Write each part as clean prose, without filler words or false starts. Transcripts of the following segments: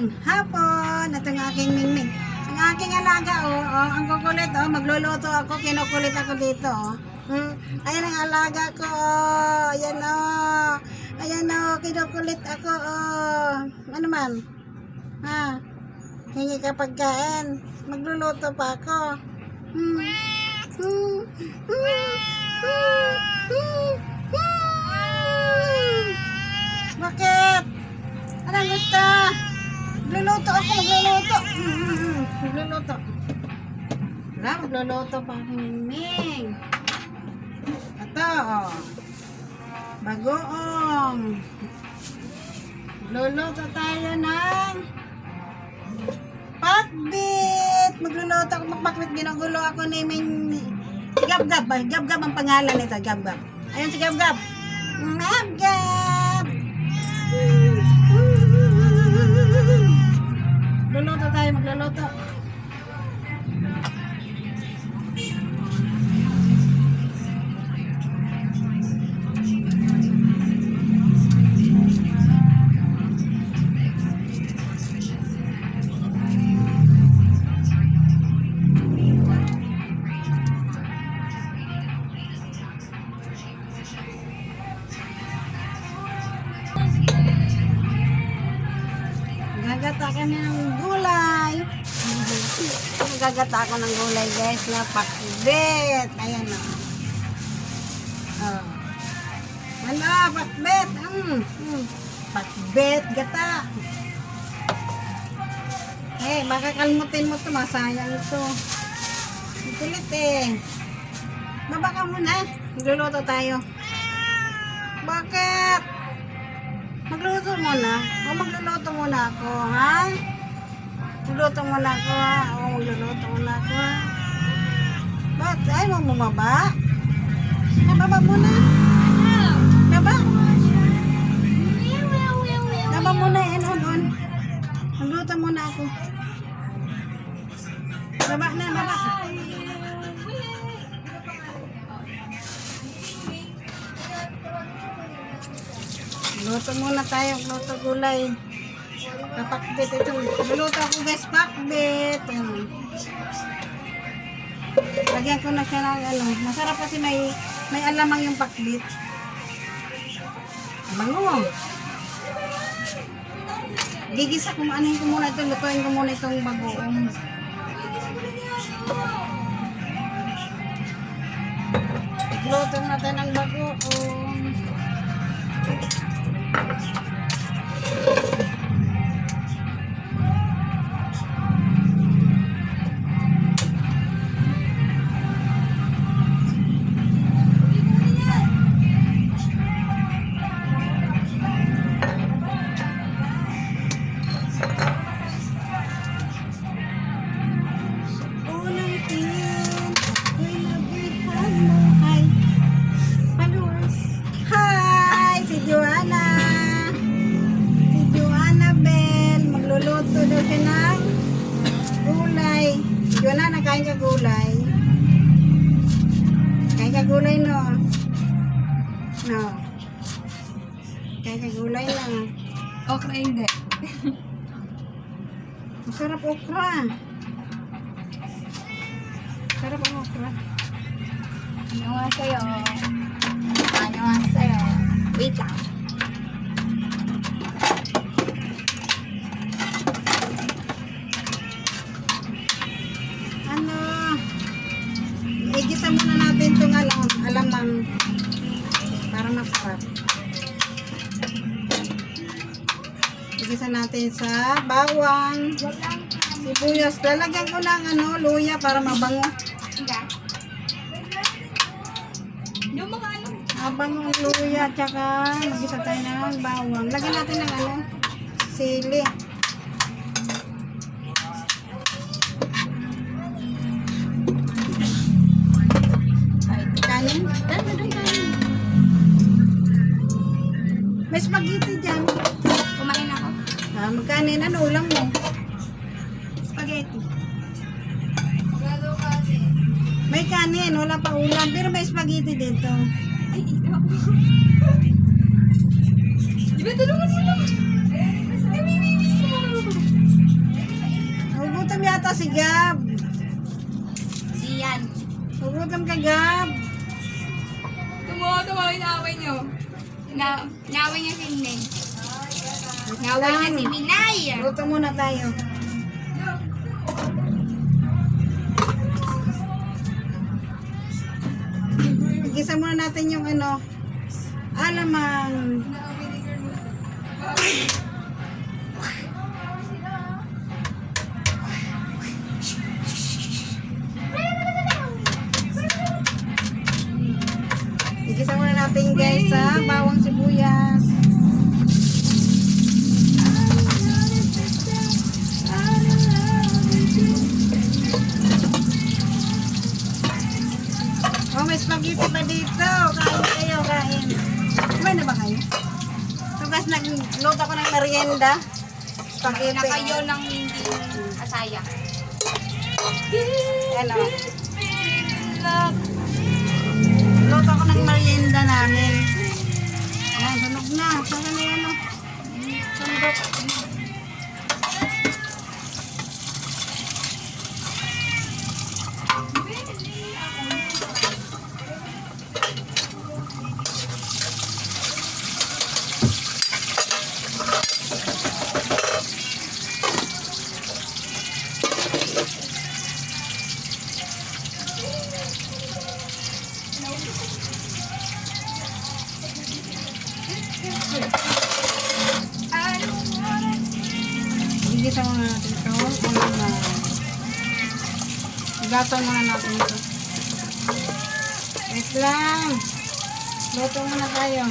Magandang hapon. Ito ang aking mingming. Ang aking alaga, ang kukulit, magluluto ako, kinukulit ako dito, Ayan ang alaga ko, Ayan, Ayan, kinukulit ako, Ano man? Ha? Hingi ka pagkain. Magluluto pa ako. Bakit? Anong gusto? Magluluto ako, magluluto. Magluluto. Wala, magluluto pa aking mingming. Ito, bagoong. Magluluto tayo ng pakbit. Magluluto ako, magpakbit. Ginugulo ako ni Ming. Si Gab-Gab. Gab-Gab ang pangalan nito, Gab-Gab. Ayun si Gab-Gab. Gab-Gab. Magluluto tayo, magluluto. Gagata kami ng gulay. Gagata ako ng gulay, guys, na pakbet. Ayan, Ano, pakbet. Pakbet, gata. Baka kalmutin mo ito. Masayang ito. Ang kulit Baba ka muna. Magluluto tayo. Bakit? Magluluto muna. Magluluto muna ako, ha? Magluluto muna ako, ha? Magluluto muna ako, ha? Ba't? Ay, mo bumaba? Nababa muna. Baba. Baba muna, on. Magluluto muna ako. Baba na, baba. Luto muna tayo, luto gulay. Kapakbit ito. Luto ako, guys, pakbit. Lagyan ko na siya ng masarap kasi may alamang yung pakbit. Bango. Gigisa ko, anuhin ko muna ito, lutuin ko muna itong bagoong. Luto natin ang bagoong. Wala, nakain ka gulay. Kain ka gulay, no? No. Kain ka gulay lang. Okra hindi. Masarap okra. Masarap ang okra. Ano nga sa'yo? Ano nga sa'yo? Wait lang. Igisa muna natin itong alamang para masarap. Igisa natin sa bawang, sibuyas. Lalagyan ko ng luya para mabango. Mabango ang luya, tsaka magisa tayo ng bawang. Lagyan natin ng sili. Kanin? May spaghetti dyan. Kumain ako. Magkanin, ulam mo? Spaghetti. May kanin, wala pa ulam. Pero may spaghetti dito. Ay, ikaw. Di ba tulungan mo lang? si Gab. Iyan. Nagutom ka, Gab. Tumo, inaway niyo. Inaway niya si Neng. Inaway niya si Minay. Luto muna tayo. Igisa muna natin yung ano, alamang. Igisa muna natin guys sa bawang sibuyas. Oh, may spaghetti pa dito. Kain kayo, kain. Kumain na ba kayo? So guys, nagluto ko ng merienda. Spaghetti. Na kayo ng hindi kasaya. Ano? Luto ko ng merienda namin. Ayan, sunog na. Saan na yan? Oh? Sundok. Igisa muna natin ito. Igasan muna natin ito. Wait lang. Luto muna tayo.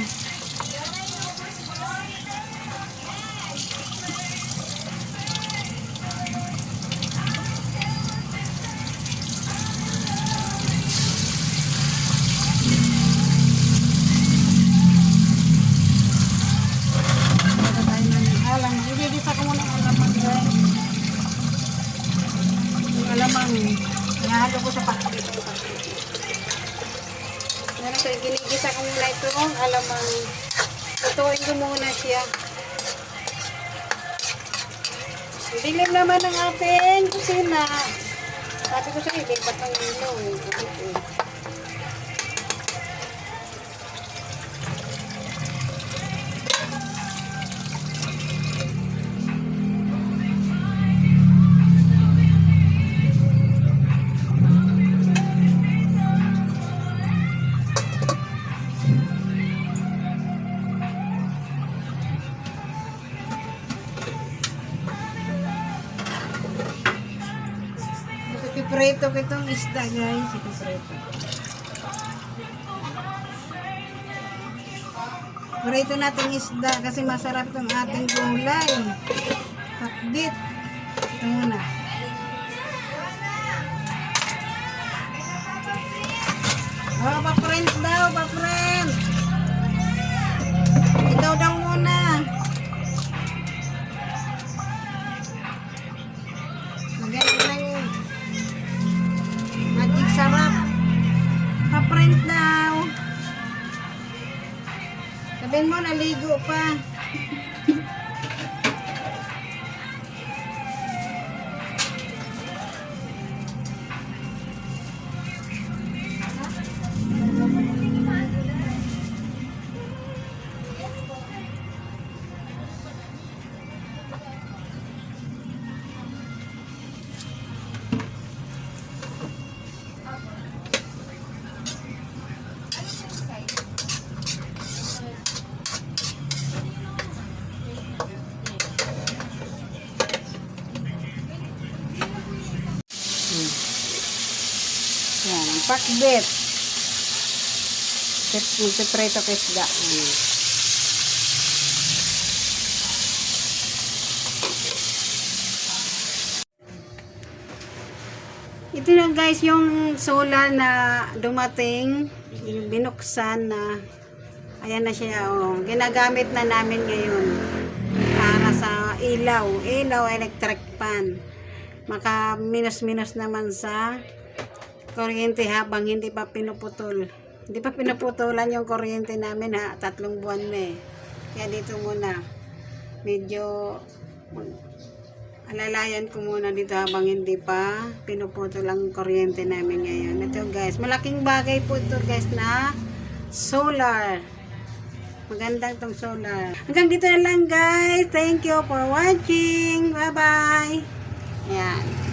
Igisa ko muna ang alamang guys. Yung alamang nahalo ko sa pakit. Pero so, ginigisa ko muna ito ang alamang. Tutuin ko muna siya. Dilim naman ang ating kusina. Sabi ko sa iyo, lipat ng ilaw. Ipipreto ko itong isda guys. Ipipreto. Preto natin isda kasi masarap itong ating gulay. Pakbit. Ito muna. Oh, pa-print daw, pa-print. Ikaw daw muna. Maganda lang magic sarap. Pa-print daw. Sabihin mo, naligo pa. Yan, ang pakbet. Magpipreto ka isda. Ito na guys, yung solar na dumating, binuksan na, ayan na siya, oh. Ginagamit na namin ngayon para sa ilaw, electric fan. Maka minus naman sa kuryente habang hindi pa pinuputol. Hindi pa pinuputulan yung kuryente namin ha, 3 buwan na eh. Kaya dito muna, medyo Alalayan ko muna dito habang hindi pa pinuputo lang kuryente namin ngayon. Ito guys, malaking bagay po ito guys na solar. Magandang tong solar. Hanggang dito na lang guys. Thank you for watching. Bye bye. Ayan.